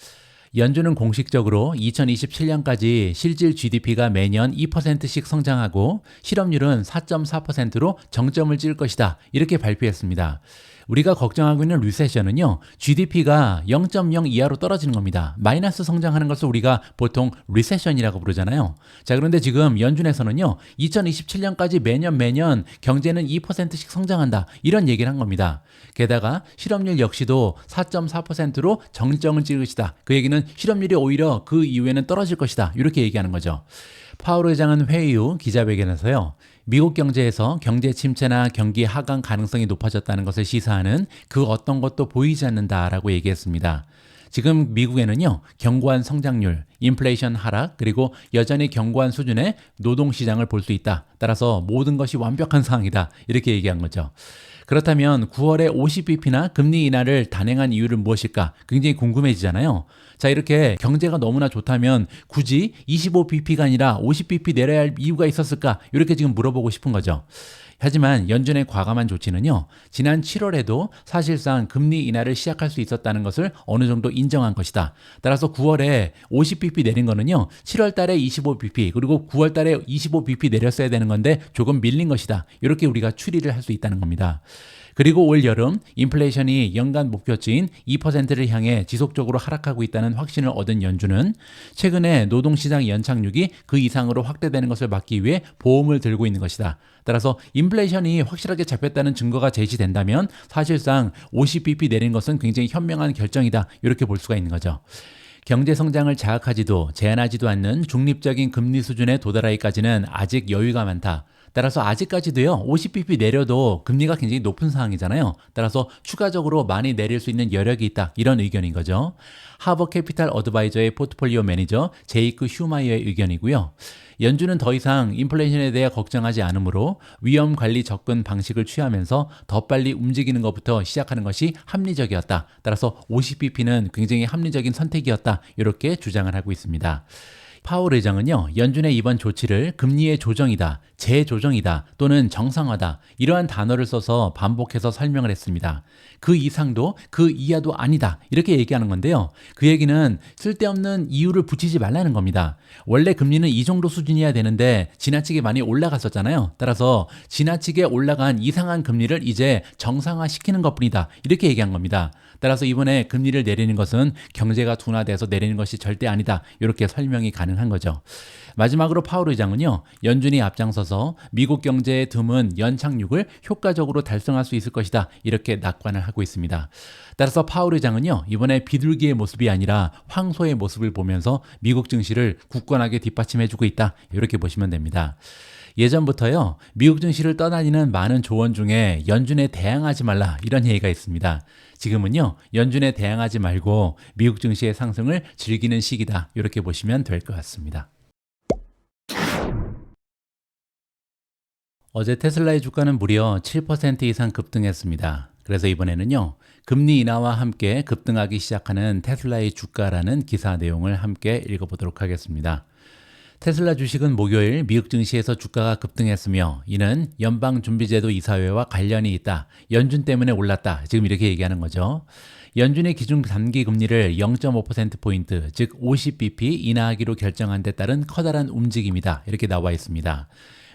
연준은 공식적으로 2027년까지 실질 GDP가 매년 2%씩 성장하고 실업률은 4.4%로 정점을 찍을 것이다. 이렇게 발표했습니다. 우리가 걱정하고 있는 리세션은요, GDP가 0.0 이하로 떨어지는 겁니다. 마이너스 성장하는 것을 우리가 보통 리세션이라고 부르잖아요. 자, 그런데 지금 연준에서는요, 2027년까지 매년 경제는 2%씩 성장한다. 이런 얘기를 한 겁니다. 게다가 실업률 역시도 4.4%로 정점을 찍을 것이다. 그 얘기는 실업률이 오히려 그 이후에는 떨어질 것이다. 이렇게 얘기하는 거죠. 파월 의장은 회의 후 기자회견에서요, 미국 경제에서 경제 침체나 경기 하강 가능성이 높아졌다는 것을 시사하는 그 어떤 것도 보이지 않는다라고 얘기했습니다. 지금 미국에는요, 견고한 성장률, 인플레이션 하락, 그리고 여전히 견고한 수준의 노동시장을 볼 수 있다. 따라서 모든 것이 완벽한 상황이다. 이렇게 얘기한 거죠. 그렇다면 9월에 50bp나 금리 인하를 단행한 이유는 무엇일까? 굉장히 궁금해지잖아요. 자, 이렇게 경제가 너무나 좋다면 굳이 25bp가 아니라 50bp 내려야 할 이유가 있었을까? 이렇게 지금 물어보고 싶은 거죠. 하지만 연준의 과감한 조치는요, 지난 7월에도 사실상 금리 인하를 시작할 수 있었다는 것을 어느 정도 인정한 것이다. 따라서 9월에 50bp 내린 거는요, 7월 달에 25bp, 그리고 9월 달에 25bp 내렸어야 되는 건데 조금 밀린 것이다. 이렇게 우리가 추리를 할 수 있다는 겁니다. 그리고 올 여름 인플레이션이 연간 목표치인 2%를 향해 지속적으로 하락하고 있다는 확신을 얻은 연준은 최근에 노동시장 연착륙이 그 이상으로 확대되는 것을 막기 위해 보험을 들고 있는 것이다. 따라서 인플레이션이 확실하게 잡혔다는 증거가 제시된다면 사실상 50bp 내린 것은 굉장히 현명한 결정이다. 이렇게 볼 수가 있는 거죠. 경제 성장을 자극하지도 제한하지도 않는 중립적인 금리 수준에 도달하기까지는 아직 여유가 많다. 따라서 아직까지도요, 50bp 내려도 금리가 굉장히 높은 상황이잖아요. 따라서 추가적으로 많이 내릴 수 있는 여력이 있다. 이런 의견인 거죠. 하버 캐피탈 어드바이저의 포트폴리오 매니저 제이크 슈마이어의 의견이고요. 연준은 더 이상 인플레이션에 대해 걱정하지 않으므로 위험 관리 접근 방식을 취하면서 더 빨리 움직이는 것부터 시작하는 것이 합리적이었다. 따라서 50bp는 굉장히 합리적인 선택이었다. 이렇게 주장을 하고 있습니다. 파월 의장은요, 연준의 이번 조치를 금리의 조정이다, 재조정이다, 또는 정상화다, 이러한 단어를 써서 반복해서 설명을 했습니다. 그 이상도 그 이하도 아니다, 이렇게 얘기하는 건데요. 그 얘기는 쓸데없는 이유를 붙이지 말라는 겁니다. 원래 금리는 이 정도 수준이어야 되는데 지나치게 많이 올라갔었잖아요. 따라서 지나치게 올라간 이상한 금리를 이제 정상화시키는 것뿐이다, 이렇게 얘기한 겁니다. 따라서 이번에 금리를 내리는 것은 경제가 둔화돼서 내리는 것이 절대 아니다, 이렇게 설명이 가능한 거죠. 마지막으로 파월 의장은요, 연준이 앞장서서 미국 경제의 드문 연착륙을 효과적으로 달성할 수 있을 것이다, 이렇게 낙관을 하고 있습니다. 따라서 파월 의장은요, 이번에 비둘기의 모습이 아니라 황소의 모습을 보면서 미국 증시를 굳건하게 뒷받침해주고 있다, 이렇게 보시면 됩니다. 예전부터요, 미국 증시를 떠다니는 많은 조언 중에 연준에 대항하지 말라, 이런 얘기가 있습니다. 지금은요, 연준에 대항하지 말고 미국 증시의 상승을 즐기는 시기다, 이렇게 보시면 될 것 같습니다. 어제 테슬라의 주가는 무려 7% 이상 급등했습니다. 그래서 이번에는요, 금리 인하와 함께 급등하기 시작하는 테슬라의 주가라는 기사 내용을 함께 읽어보도록 하겠습니다. 테슬라 주식은 목요일 미국 증시에서 주가가 급등했으며 이는 연방준비제도 이사회와 관련이 있다. 연준 때문에 올랐다. 지금 이렇게 얘기하는 거죠. 연준의 기준 단기 금리를 0.5%포인트, 즉 50bp 인하하기로 결정한 데 따른 커다란 움직임이다. 이렇게 나와 있습니다.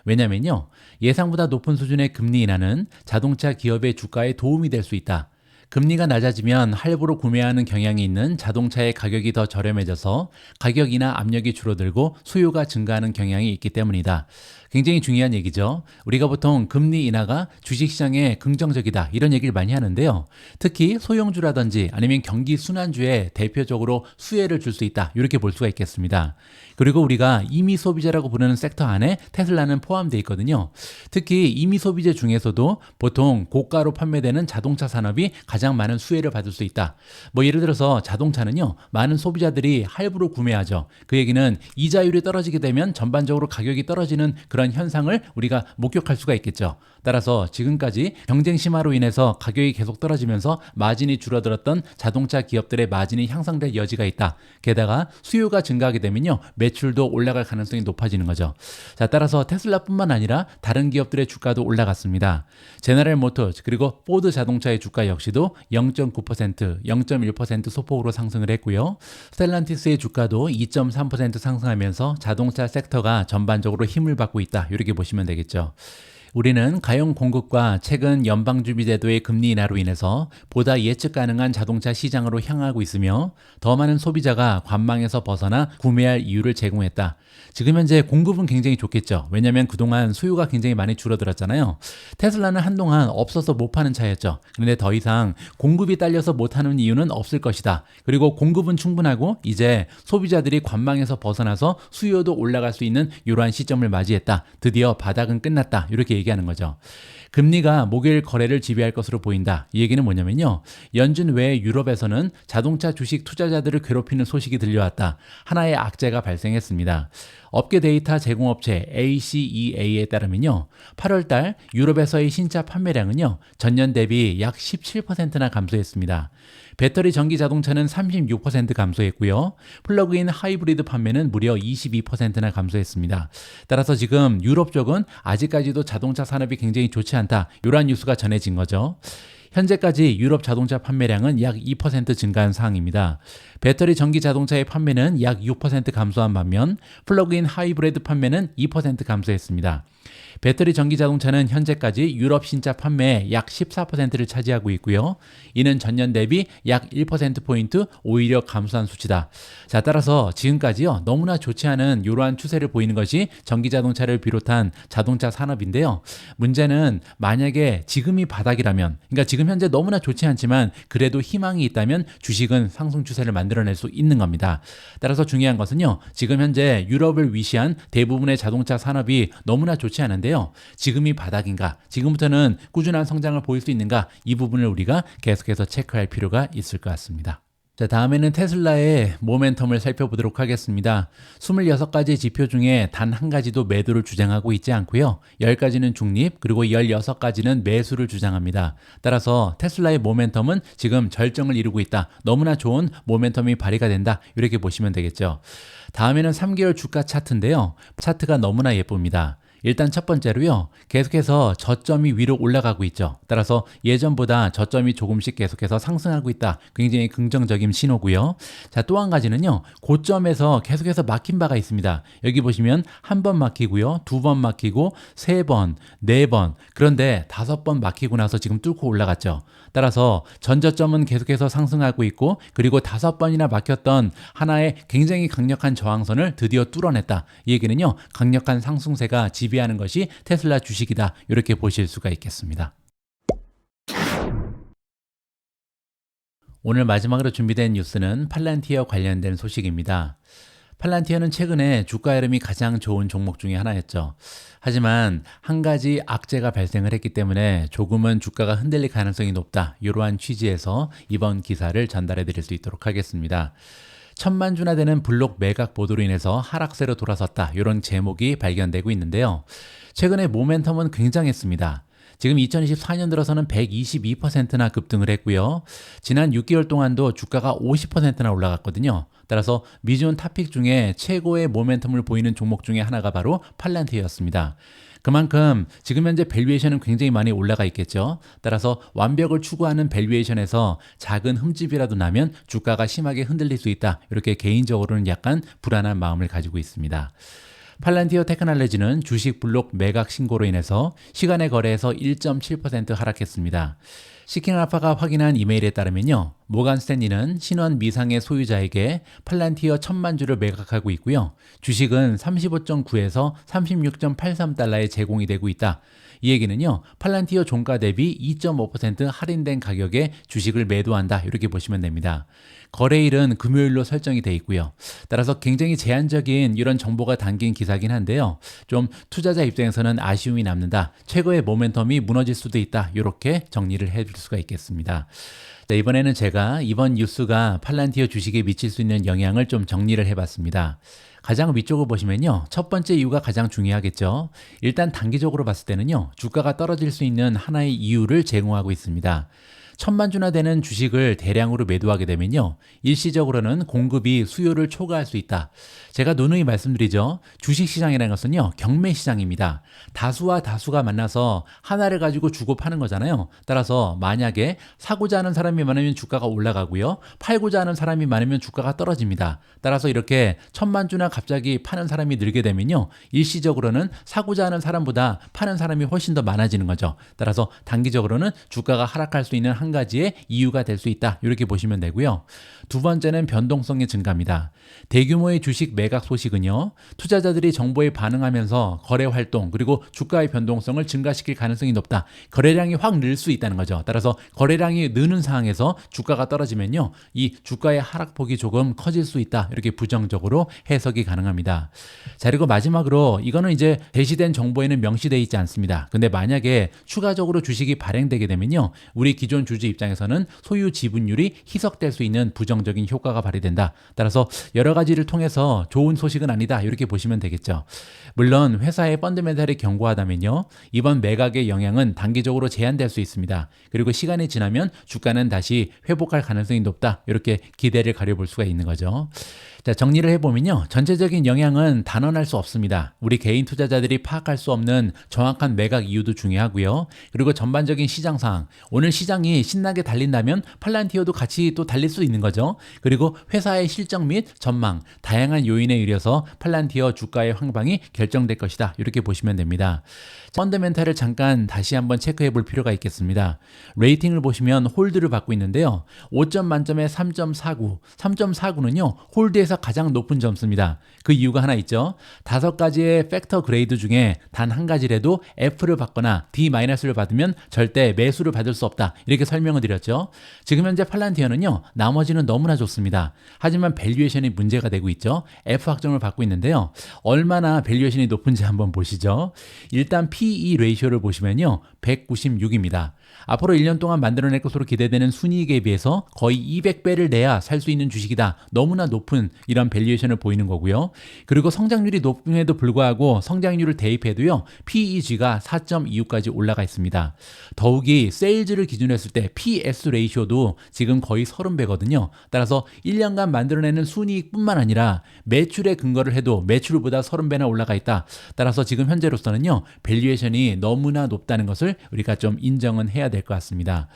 왜냐면요, 예상보다 높은 수준의 금리 인하는 자동차 기업의 주가에 도움이 될 수 있다. 금리가 낮아지면 할부로 구매하는 경향이 있는 자동차의 가격이 더 저렴해져서 가격 인하 압력이 줄어들고 수요가 증가하는 경향이 있기 때문이다. 굉장히 중요한 얘기죠. 우리가 보통 금리 인하가 주식시장에 긍정적이다, 이런 얘기를 많이 하는데요. 특히 소형주라든지 아니면 경기 순환주에 대표적으로 수혜를 줄 수 있다, 이렇게 볼 수가 있겠습니다. 그리고 우리가 임의 소비재라고 부르는 섹터 안에 테슬라는 포함되어 있거든요. 특히 임의 소비재 중에서도 보통 고가로 판매되는 자동차 산업이 가장 많은 수혜를 받을 수 있다. 뭐 예를 들어서 자동차는요, 많은 소비자들이 할부로 구매하죠. 그 얘기는 이자율이 떨어지게 되면 전반적으로 가격이 떨어지는 그런 현상을 우리가 목격할 수가 있겠죠. 따라서 지금까지 경쟁 심화로 인해서 가격이 계속 떨어지면서 마진이 줄어들었던 자동차 기업들의 마진이 향상될 여지가 있다. 게다가 수요가 증가하게 되면요, 매출도 올라갈 가능성이 높아지는 거죠. 자, 따라서 테슬라뿐만 아니라 다른 기업들의 주가도 올라갔습니다. 제너럴 모터스 그리고 포드 자동차의 주가 역시도 0.9%, 0.1% 소폭으로 상승을 했고요. 스텔란티스의 주가도 2.3% 상승하면서 자동차 섹터가 전반적으로 힘을 받고 있다, 이렇게 보시면 되겠죠. 우리는 가용 공급과 최근 연방준비제도의 금리 인하로 인해서 보다 예측 가능한 자동차 시장으로 향하고 있으며 더 많은 소비자가 관망에서 벗어나 구매할 이유를 제공했다. 지금 현재 공급은 굉장히 좋겠죠. 왜냐하면 그동안 수요가 굉장히 많이 줄어들었잖아요. 테슬라는 한동안 없어서 못 파는 차였죠. 그런데 더 이상 공급이 딸려서 못하는 이유는 없을 것이다. 그리고 공급은 충분하고 이제 소비자들이 관망에서 벗어나서 수요도 올라갈 수 있는 이러한 시점을 맞이했다. 드디어 바닥은 끝났다. 이렇게 얘기하는 거죠. 금리가 목요일 거래를 지배할 것으로 보인다. 이 얘기는 뭐냐면요, 연준 외 유럽에서는 자동차 주식 투자자들을 괴롭히는 소식이 들려왔다. 하나의 악재가 발생했습니다. 업계 데이터 제공업체 ACEA에 따르면요, 8월달 유럽에서의 신차 판매량은요, 전년 대비 약 17%나 감소했습니다. 배터리 전기 자동차는 36% 감소했고요. 플러그인 하이브리드 판매는 무려 22%나 감소했습니다. 따라서 지금 유럽 쪽은 아직까지도 자동차 산업이 굉장히 좋지 않다, 이러한 뉴스가 전해진 거죠. 현재까지 유럽 자동차 판매량은 약 2% 증가한 상황입니다. 배터리 전기 자동차의 판매는 약 6% 감소한 반면 플러그인 하이브리드 판매는 2% 감소했습니다. 배터리 전기 자동차는 현재까지 유럽 신차 판매의 약 14%를 차지하고 있고요. 이는 전년 대비 약 1%포인트 오히려 감소한 수치다. 자, 따라서 지금까지요, 너무나 좋지 않은 이러한 추세를 보이는 것이 전기 자동차를 비롯한 자동차 산업인데요. 문제는 만약에 지금이 바닥이라면, 그러니까 지금 지금 현재 너무나 좋지 않지만 그래도 희망이 있다면 주식은 상승 추세를 만들어낼 수 있는 겁니다. 따라서 중요한 것은요, 지금 현재 유럽을 위시한 대부분의 자동차 산업이 너무나 좋지 않은데요, 지금이 바닥인가, 지금부터는 꾸준한 성장을 보일 수 있는가, 이 부분을 우리가 계속해서 체크할 필요가 있을 것 같습니다. 자, 다음에는 테슬라의 모멘텀을 살펴보도록 하겠습니다. 26가지 지표 중에 단 한 가지도 매도를 주장하고 있지 않고요. 10가지는 중립, 그리고 16가지는 매수를 주장합니다. 따라서 테슬라의 모멘텀은 지금 절정을 이루고 있다. 너무나 좋은 모멘텀이 발휘가 된다. 이렇게 보시면 되겠죠. 다음에는 3개월 주가 차트인데요. 차트가 너무나 예쁩니다. 일단 첫 번째로요, 계속해서 저점이 위로 올라가고 있죠. 따라서 예전보다 저점이 조금씩 계속해서 상승하고 있다. 굉장히 긍정적인 신호고요. 자, 또 한 가지는요, 고점에서 계속해서 막힌 바가 있습니다. 여기 보시면 한 번 막히고요, 두 번 막히고, 세 번, 네 번, 그런데 5번 막히고 나서 지금 뚫고 올라갔죠. 따라서 전저점은 계속해서 상승하고 있고, 그리고 5번이나 막혔던 하나의 굉장히 강력한 저항선을 드디어 뚫어냈다. 이 얘기는요, 강력한 상승세가 지배하는 것이 테슬라 주식이다. 이렇게 보실 수가 있겠습니다. 오늘 마지막으로 준비된 뉴스는 팔란티어 관련된 소식입니다. 팔란티어는 최근에 주가 흐름이 가장 좋은 종목 중에 하나였죠. 하지만 한 가지 악재가 발생을 했기 때문에 조금은 주가가 흔들릴 가능성이 높다. 이러한 취지에서 이번 기사를 전달해 드릴 수 있도록 하겠습니다. 1000만 주나 되는 블록 매각 보도로 인해서 하락세로 돌아섰다. 이런 제목이 발견되고 있는데요. 최근에 모멘텀은 굉장했습니다. 지금 2024년 들어서는 122%나 급등을 했고요. 지난 6개월 동안도 주가가 50%나 올라갔거든요. 따라서 미지온 탑픽 중에 최고의 모멘텀을 보이는 종목 중에 하나가 바로 팔란티어였습니다. 그만큼 지금 현재 밸류에이션은 굉장히 많이 올라가 있겠죠. 따라서 완벽을 추구하는 밸류에이션에서 작은 흠집이라도 나면 주가가 심하게 흔들릴 수 있다. 이렇게 개인적으로는 약간 불안한 마음을 가지고 있습니다. 팔란티어 테크놀로지는 주식 블록 매각 신고로 인해서 시간의 거래에서 1.7% 하락했습니다. 시킹알파가 확인한 이메일에 따르면요, 모간 스탠리는 신원 미상의 소유자에게 팔란티어 1000만 주를 매각하고 있고요. 주식은 35.9에서 36.83달러에 제공이 되고 있다. 이 얘기는요, 팔란티어 종가 대비 2.5% 할인된 가격에 주식을 매도한다. 이렇게 보시면 됩니다. 거래일은 금요일로 설정이 되어 있고요. 따라서 굉장히 제한적인 이런 정보가 담긴 기사긴 한데요. 좀 투자자 입장에서는 아쉬움이 남는다. 최고의 모멘텀이 무너질 수도 있다. 이렇게 정리를 해줄 수가 있겠습니다. 자, 이번에는 제가 이번 뉴스가 팔란티어 주식에 미칠 수 있는 영향을 좀 정리를 해봤습니다. 가장 위쪽을 보시면요, 첫 번째 이유가 가장 중요하겠죠. 일단 단기적으로 봤을 때는요, 주가가 떨어질 수 있는 하나의 이유를 제공하고 있습니다. 1000만 주나 되는 주식을 대량으로 매도하게 되면요, 일시적으로는 공급이 수요를 초과할 수 있다. 제가 누누이 말씀드리죠. 주식시장이라는 것은요, 경매시장입니다. 다수와 다수가 만나서 하나를 가지고 주고 파는 거잖아요. 따라서 만약에 사고자 하는 사람이 많으면 주가가 올라가고요, 팔고자 하는 사람이 많으면 주가가 떨어집니다. 따라서 이렇게 1000만 주나 갑자기 파는 사람이 늘게 되면요, 일시적으로는 사고자 하는 사람보다 파는 사람이 훨씬 더 많아지는 거죠. 따라서 단기적으로는 주가가 하락할 수 있는 한 가지의 이유가 될 수 있다. 이렇게 보시면 되고요. 두 번째는 변동성의 증가입니다. 대규모의 주식 매각 소식은요, 투자자들이 정보에 반응하면서 거래 활동 그리고 주가의 변동성을 증가시킬 가능성이 높다. 거래량이 확 늘 수 있다는 거죠. 따라서 거래량이 느는 상황에서 주가가 떨어지면요, 이 주가의 하락폭이 조금 커질 수 있다. 이렇게 부정적으로 해석이 가능합니다. 자, 그리고 마지막으로 이거는 이제 제시된 정보에는 명시되어 있지 않습니다. 근데 만약에 추가적으로 주식이 발행되게 되면요, 우리 기존 주주 입장에서는 소유 지분율이 희석될 수 있는 부정적인 효과가 발휘된다. 따라서 여러 가지를 통해서 좋은 소식은 아니다. 이렇게 보시면 되겠죠. 물론 회사의 펀드멘탈이 견고하다면요, 이번 매각의 영향은 단기적으로 제한될 수 있습니다. 그리고 시간이 지나면 주가는 다시 회복할 가능성이 높다. 이렇게 기대를 가려볼 수가 있는 거죠. 자, 정리를 해보면요, 전체적인 영향은 단언할 수 없습니다. 우리 개인 투자자들이 파악할 수 없는 정확한 매각 이유도 중요하고요. 그리고 전반적인 시장 상황, 오늘 시장이 신나게 달린다면 팔란티어도 같이 또 달릴 수 있는 거죠. 그리고 회사의 실적 및 전망, 다양한 요인에 의해서 팔란티어 주가의 향방이 결정될 것이다. 이렇게 보시면 됩니다. 펀더멘탈을 잠깐 다시 한번 체크해 볼 필요가 있겠습니다. 레이팅을 보시면 홀드를 받고 있는데요, 5점 만점에 3.49, 3.49는요 홀드에서 중에서 가장 높은 점수입니다. 그 이유가 하나 있죠. 5가지의 팩터 그레이드 중에 단 한 가지라도 F를 받거나 D-를 받으면 절대 매수를 받을 수 없다. 이렇게 설명을 드렸죠. 지금 현재 팔란티어는요, 나머지는 너무나 좋습니다. 하지만 밸류에이션이 문제가 되고 있죠. F 확정을 받고 있는데요. 얼마나 밸류에이션이 높은지 한번 보시죠. 일단 PE 레이쇼를 보시면요, 196입니다. 앞으로 1년 동안 만들어낼 것으로 기대되는 순이익에 비해서 거의 200배를 내야 살 수 있는 주식이다. 너무나 높은 이런 밸류에이션을 보이는 거고요. 그리고 성장률이 높음에도 불구하고 성장률을 대입해도요, PEG가 4.26까지 올라가 있습니다. 더욱이 세일즈를 기준으로 했을 때 PS 레이쇼도 지금 거의 30배거든요. 따라서 1년간 만들어내는 순이익뿐만 아니라 매출에 근거를 해도 매출보다 30배나 올라가 있다. 따라서 지금 현재로서는요, 밸류에이션이 너무나 높다는 것을 우리가 좀 인정은 해야 될 것 같습니다.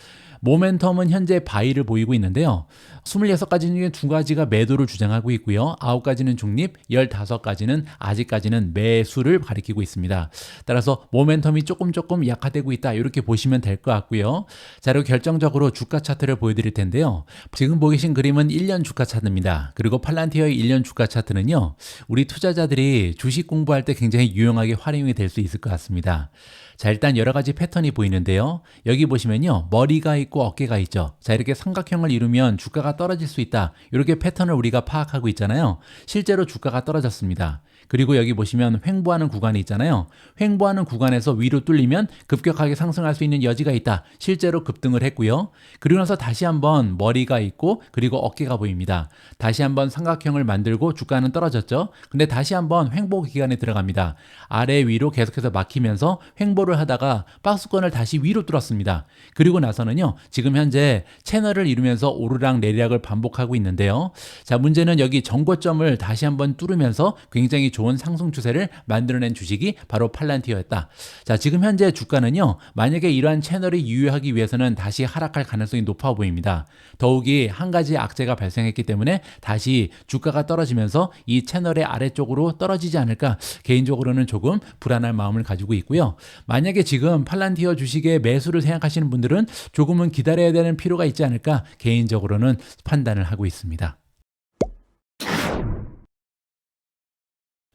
모멘텀은 현재 바이를 보이고 있는데요. 26가지 중에 2가지가 매도를 주장하고 있고요. 9가지는 중립, 15가지는 아직까지는 매수를 가리키고 있습니다. 따라서 모멘텀이 조금 약화되고 있다. 이렇게 보시면 될 것 같고요. 자, 그리고 결정적으로 주가 차트를 보여드릴 텐데요. 지금 보고 계신 그림은 1년 주가 차트입니다. 그리고 팔란티어의 1년 주가 차트는요, 우리 투자자들이 주식 공부할 때 굉장히 유용하게 활용이 될 수 있을 것 같습니다. 자, 일단 여러 가지 패턴이 보이는데요. 여기 보시면요, 머리가 있고 어깨가 있죠. 자, 이렇게 삼각형을 이루면 주가가 떨어질 수 있다. 이렇게 패턴을 우리가 파악하고 있잖아요. 실제로 주가가 떨어졌습니다. 그리고 여기 보시면 횡보하는 구간이 있잖아요. 횡보하는 구간에서 위로 뚫리면 급격하게 상승할 수 있는 여지가 있다. 실제로 급등을 했고요. 그리고 나서 다시 한번 머리가 있고 그리고 어깨가 보입니다. 다시 한번 삼각형을 만들고 주가는 떨어졌죠. 근데 다시 한번 횡보 기간에 들어갑니다. 아래 위로 계속해서 막히면서 횡보를 하다가 박스권을 다시 위로 뚫었습니다. 그리고 나서는요, 지금 현재 채널을 이루면서 오르락 내리락을 반복하고 있는데요. 자, 문제는 여기 정고점을 다시 한번 뚫으면서 굉장히 좋은 상승 추세를 만들어낸 주식이 바로 팔란티어였다. 자, 지금 현재 주가는요, 만약에 이러한 채널이 유효하기 위해서는 다시 하락할 가능성이 높아 보입니다. 더욱이 한 가지 악재가 발생했기 때문에 다시 주가가 떨어지면서 이 채널의 아래쪽으로 떨어지지 않을까, 개인적으로는 조금 불안한 마음을 가지고 있고요. 만약에 지금 팔란티어 주식의 매수를 생각하시는 분들은 조금은 기다려야 되는 필요가 있지 않을까, 개인적으로는 판단을 하고 있습니다.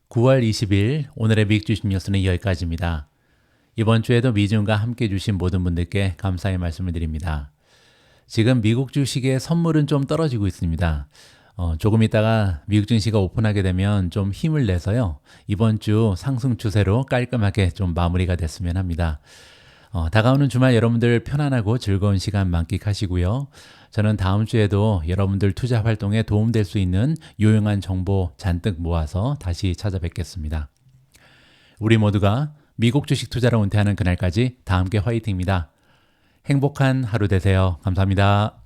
9월 20일 오늘의 미국 주식 뉴스는 여기까지입니다. 이번 주에도 미증과 함께 해주신 모든 분들께 감사의 말씀을 드립니다. 지금 미국 주식의 선물은 좀 떨어지고 있습니다. 조금 있다가 미국 증시가 오픈하게 되면 좀 힘을 내서요, 이번 주 상승 추세로 깔끔하게 좀 마무리가 됐으면 합니다. 다가오는 주말 여러분들 편안하고 즐거운 시간 만끽하시고요. 저는 다음 주에도 여러분들 투자 활동에 도움될 수 있는 유용한 정보 잔뜩 모아서 다시 찾아뵙겠습니다. 우리 모두가 미국 주식 투자로 은퇴하는 그날까지 다 함께 화이팅입니다. 행복한 하루 되세요. 감사합니다.